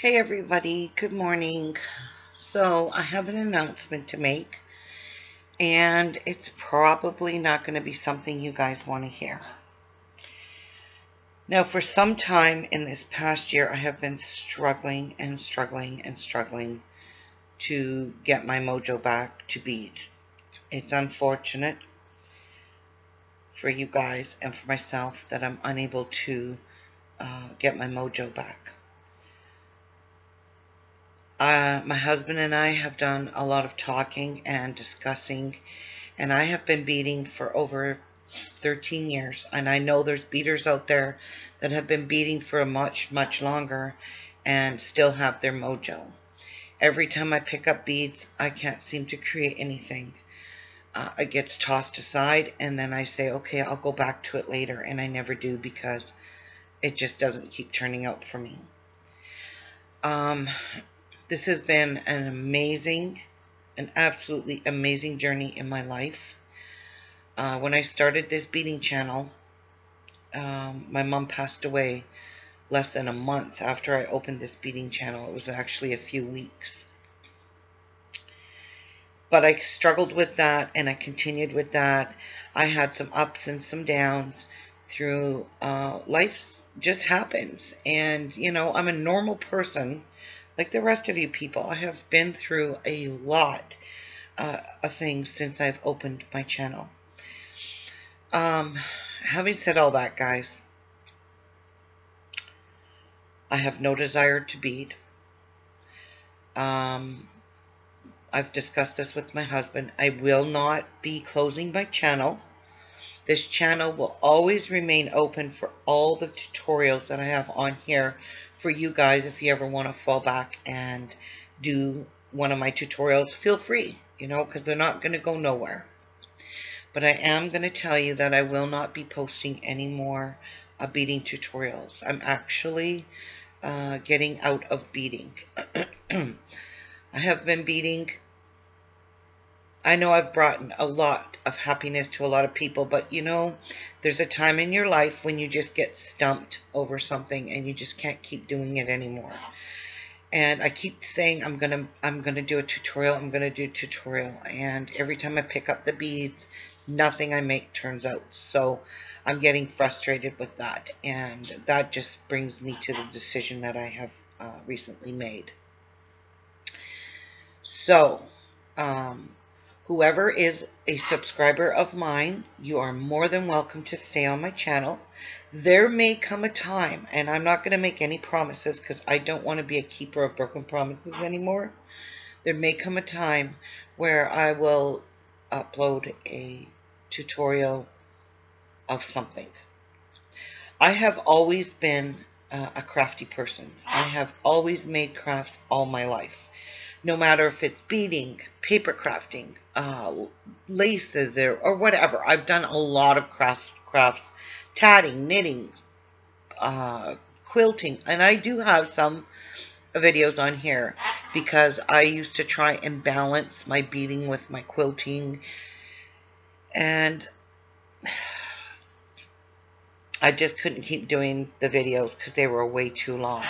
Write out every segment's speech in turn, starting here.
Hey everybody, good morning. So I have an announcement to make, and it's probably not going to be something you guys want to hear. Now, for some time in this past year, I have been struggling to get my mojo back to bead. It's unfortunate for you guys and for myself that I'm unable to get my mojo back. My husband and I have done a lot of talking and discussing, and I have been beading for over 13 years, and I know there's beaders out there that have been beading for much longer and still have their mojo. Every time I pick up beads, I can't seem to create anything. It gets tossed aside, and then I say, okay, I'll go back to it later, and I never do because it just doesn't keep turning out for me. This has been an absolutely amazing journey in my life. When I started this beading channel, my mom passed away less than a month after I opened this beading channel. It was actually a few weeks. But I struggled with that, and I continued with that. I had some ups and some downs through life just happens. And, you know, I'm a normal person like the rest of you people. I have been through a lot of things since I've opened my channel. Having said all that, guys, I have no desire to bead. I've discussed this with my husband. I will not be closing my channel. This channel will always remain open for all the tutorials that I have on here for you guys. If you ever want to fall back and do one of my tutorials, feel free, you know, because they're not going to go nowhere. But I am going to tell you that I will not be posting any more beading tutorials. I'm actually getting out of beading. I have been beading. I know I've brought a lot of happiness to a lot of people, but you know, there's a time in your life when you just get stumped over something and you just can't keep doing it anymore. And I keep saying I'm gonna do a tutorial, and every time I pick up the beads, nothing I make turns out. So I'm getting frustrated with that, and that just brings me to the decision that I have recently made. So, whoever is a subscriber of mine, you are more than welcome to stay on my channel. There may come a time, and I'm not going to make any promises because I don't want to be a keeper of broken promises anymore. There may come a time where I will upload a tutorial of something. I have always been a crafty person. I have always made crafts all my life. No matter if it's beading, paper crafting, laces, or whatever. I've done a lot of crafts, tatting, knitting, quilting. And I do have some videos on here because I used to try and balance my beading with my quilting. And I just couldn't keep doing the videos because they were way too long.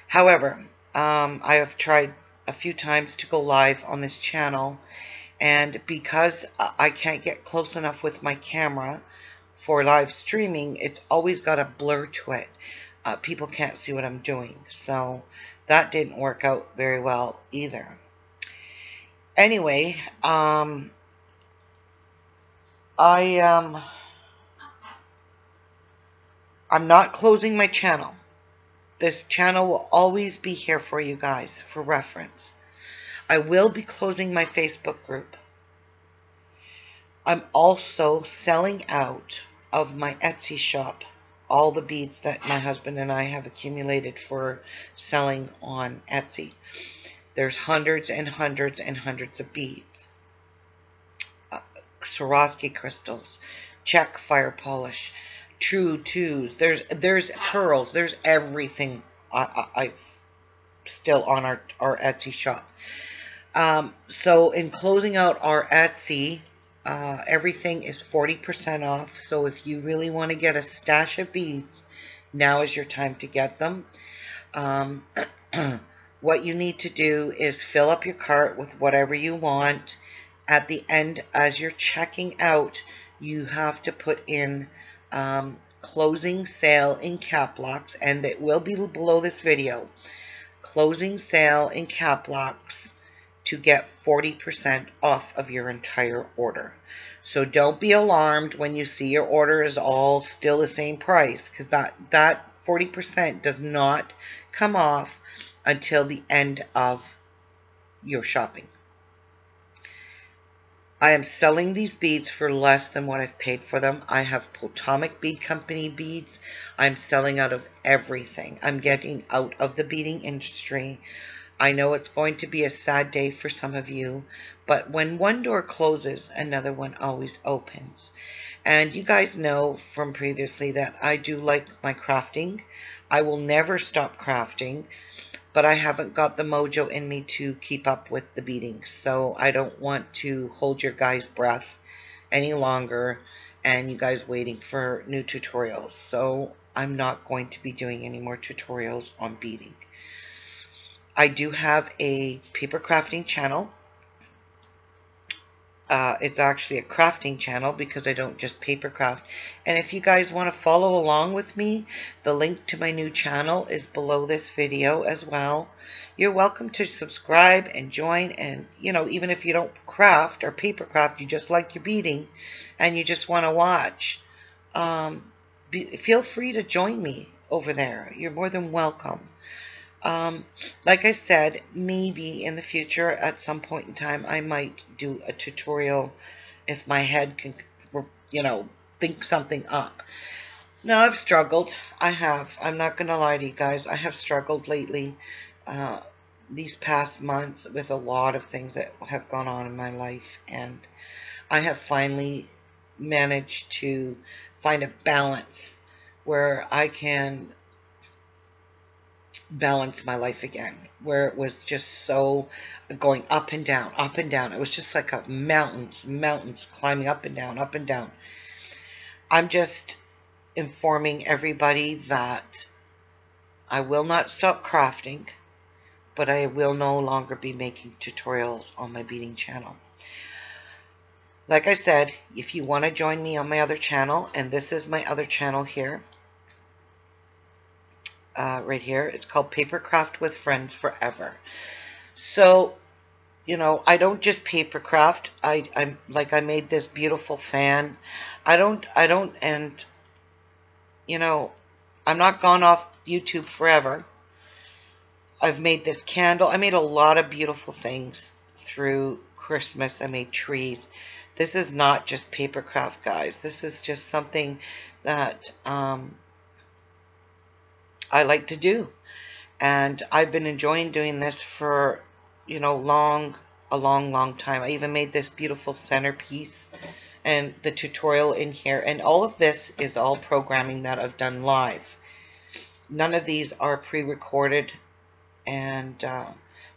However, I have tried a few times to go live on this channel, and because I can't get close enough with my camera for live streaming, it's always got a blur to it. People can't see what I'm doing, so that didn't work out very well either. Anyway, I'm not closing my channel. This channel will always be here for you guys for reference. I will be closing my Facebook group. I'm also selling out of my Etsy shop all the beads that my husband and I have accumulated for selling on Etsy. There's hundreds and hundreds and hundreds of beads. Swarovski crystals, Czech fire polish, true twos, there's pearls, there's everything I still on our Etsy shop. So in closing out our Etsy, everything is 40% off. So if you really want to get a stash of beads, now is your time to get them. what you need to do is fill up your cart with whatever you want. At the end, as you're checking out, you have to put in closing sale in cap locks, and it will be below this video. Closing sale in cap locks to get 40% off of your entire order. So don't be alarmed when you see your order is all still the same price, because that 40% does not come off until the end of your shopping. I am selling these beads for less than what I've paid for them. I have Potomac Bead Company beads. I'm selling out of everything. I'm getting out of the beading industry. I know it's going to be a sad day for some of you, but when one door closes, another one always opens. And you guys know from previously that I do like my crafting. I will never stop crafting, but I haven't got the mojo in me to keep up with the beading. So I don't want to hold your guys' breath any longer and you guys waiting for new tutorials. So I'm not going to be doing any more tutorials on beading. I do have a paper crafting channel. It's actually a crafting channel because I don't just paper craft. And if you guys want to follow along with me, the link to my new channel is below this video as well. You're welcome to subscribe and join, and you know, even if you don't craft or paper craft, you just like your beading and you just want to watch, feel free to join me over there. You're more than welcome. Like I said, maybe in the future at some point in time I might do a tutorial if my head can, you know, think something up. Now, I've struggled. I have. I'm not going to lie to you guys. I have struggled lately, these past months, with a lot of things that have gone on in my life, and I have finally managed to find a balance where I can balance my life again, where it was just so going up and down, up and down. It was just like a mountains climbing up and down, up and down. I'm just informing everybody that I will not stop crafting, but I will no longer be making tutorials on my beading channel. Like I said, if you want to join me on my other channel, and this is my other channel here, right here. It's called Paper Craft with Friends Forever. So, you know, I don't just paper craft. I made this beautiful fan. And you know, I'm not gone off YouTube forever. I've made this candle. I made a lot of beautiful things through Christmas. I made trees. This is not just paper craft, guys. This is just something that I like to do, and I've been enjoying doing this for, you know, a long time. I even made this beautiful centerpiece and the tutorial in here, and all of this is all programming that I've done live. None of these are pre-recorded, and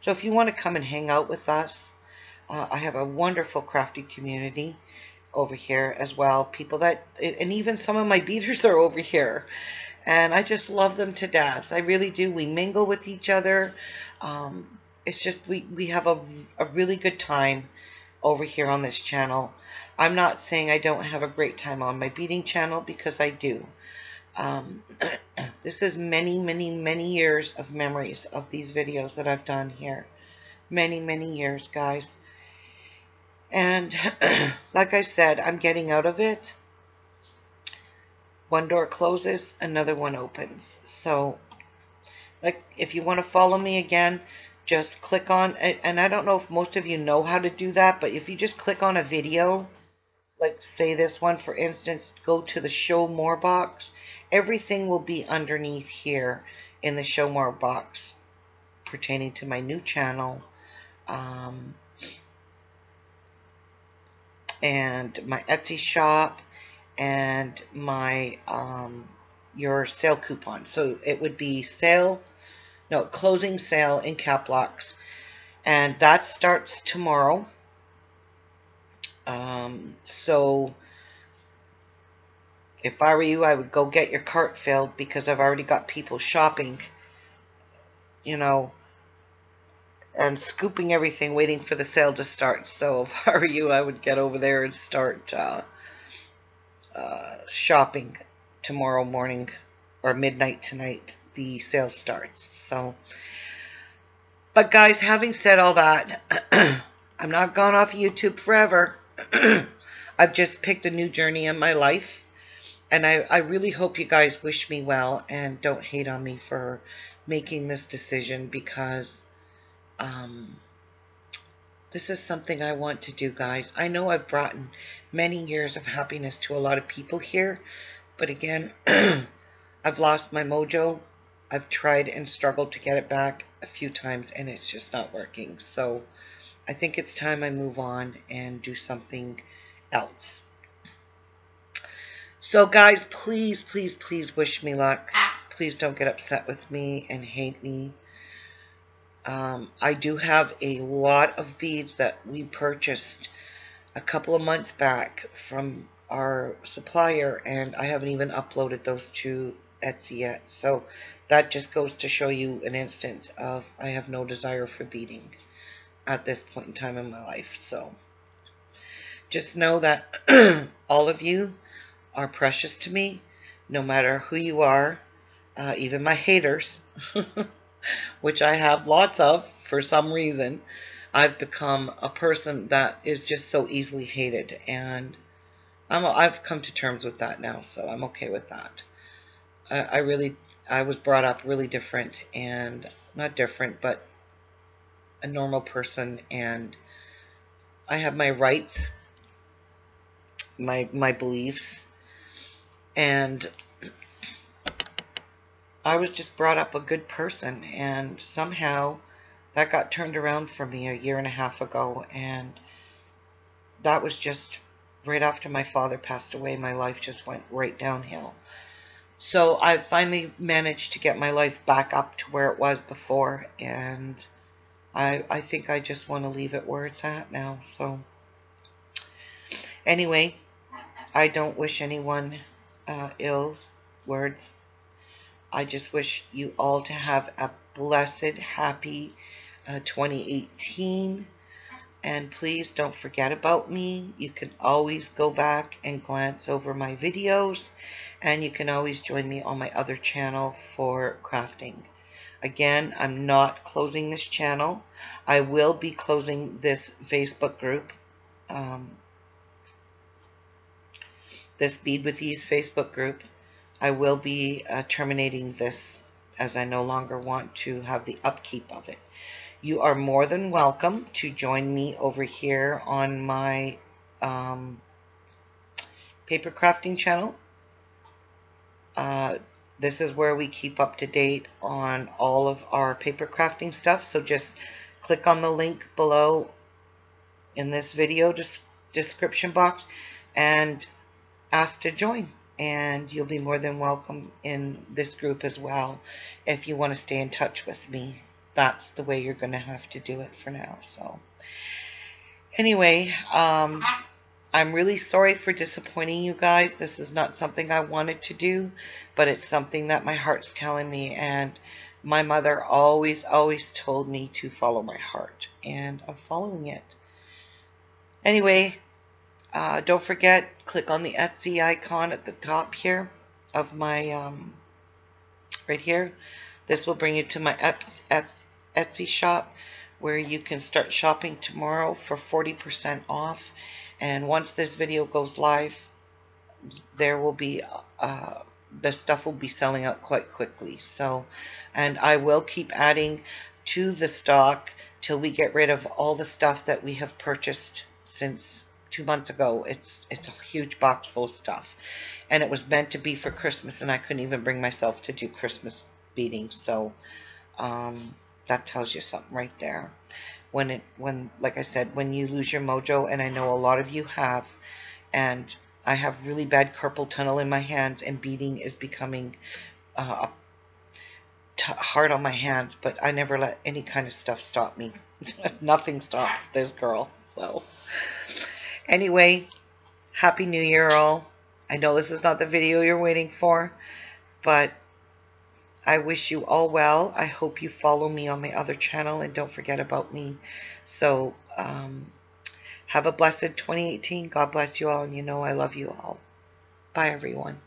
so if you want to come and hang out with us, I have a wonderful crafty community over here as well. People that, and even some of my beaders are over here. And I just love them to death. I really do. We mingle with each other. It's just we have a really good time over here on this channel. I'm not saying I don't have a great time on my beading channel, because I do. This is many years of memories of these videos that I've done here. Many years, guys. And like I said, I'm getting out of it. One door closes, another one opens. So, like, if you want to follow me again, just click on, and I don't know if most of you know how to do that, but if you just click on a video, like say this one, for instance, go to the show more box, everything will be underneath here in the show more box pertaining to my new channel, and my Etsy shop, and my your sale coupon. So it would be closing sale in cap locks, and that starts tomorrow. So if I were you, I would go get your cart filled, because I've already got people shopping you know, and scooping everything, waiting for the sale to start. So if I were you, I would get over there and start shopping tomorrow morning or midnight tonight. The sale starts. So, but guys, having said all that, I'm not gone off YouTube forever. I've just picked a new journey in my life. And I really hope you guys wish me well and don't hate on me for making this decision, because this is something I want to do, guys. I know I've brought many years of happiness to a lot of people here, but again, I've lost my mojo. I've tried and struggled to get it back a few times, and it's just not working. So I think it's time I move on and do something else. So guys, please, please, please wish me luck. Please don't get upset with me and hate me. I do have a lot of beads that we purchased a couple of months back from our supplier, and I haven't even uploaded those to Etsy yet. So that just goes to show you an instance of I have no desire for beading at this point in time in my life. So just know that all of you are precious to me, no matter who you are, even my haters, which I have lots of for some reason. I've become a person that is just so easily hated, and I've come to terms with that now, so I'm okay with that. I was brought up really different, and not different, but a normal person, and I have my rights, my beliefs, and I was just brought up a good person, and somehow that got turned around for me a year and a half ago, and that was just right after my father passed away. My life just went right downhill. So I finally managed to get my life back up to where it was before, and I think I just want to leave it where it's at now. So anyway, I don't wish anyone ill words. I just wish you all to have a blessed, happy 2018. And please don't forget about me. You can always go back and glance over my videos. And you can always join me on my other channel for crafting. Again, I'm not closing this channel. I will be closing this Facebook group. This Bead with Ease Facebook group. I will be terminating this, as I no longer want to have the upkeep of it. You are more than welcome to join me over here on my paper crafting channel. This is where we keep up to date on all of our paper crafting stuff. So just click on the link below in this video description box and ask to join. And you'll be more than welcome in this group as well if you want to stay in touch with me. That's the way you're going to have to do it for now. So anyway, I'm really sorry for disappointing you guys. This is not something I wanted to do, but it's something that my heart's telling me, and my mother always told me to follow my heart, and I'm following it. Anyway, don't forget, click on the Etsy icon at the top here of my, right here. This will bring you to my Etsy shop, where you can start shopping tomorrow for 40% off. And once this video goes live, there will be, the stuff will be selling out quite quickly. So, and I will keep adding to the stock till we get rid of all the stuff that we have purchased since 2 months ago. It's a huge box full of stuff, and it was meant to be for Christmas, and I couldn't even bring myself to do Christmas beading. So that tells you something right there. When like I said, when you lose your mojo, and I know a lot of you have, and I have really bad carpal tunnel in my hands, and beading is becoming hard on my hands, but I never let any kind of stuff stop me. Nothing stops this girl. So anyway, Happy New Year all. I know this is not the video you're waiting for, but I wish you all well. I hope you follow me on my other channel and don't forget about me. So have a blessed 2018. God bless you all, and you know I love you all. Bye, everyone.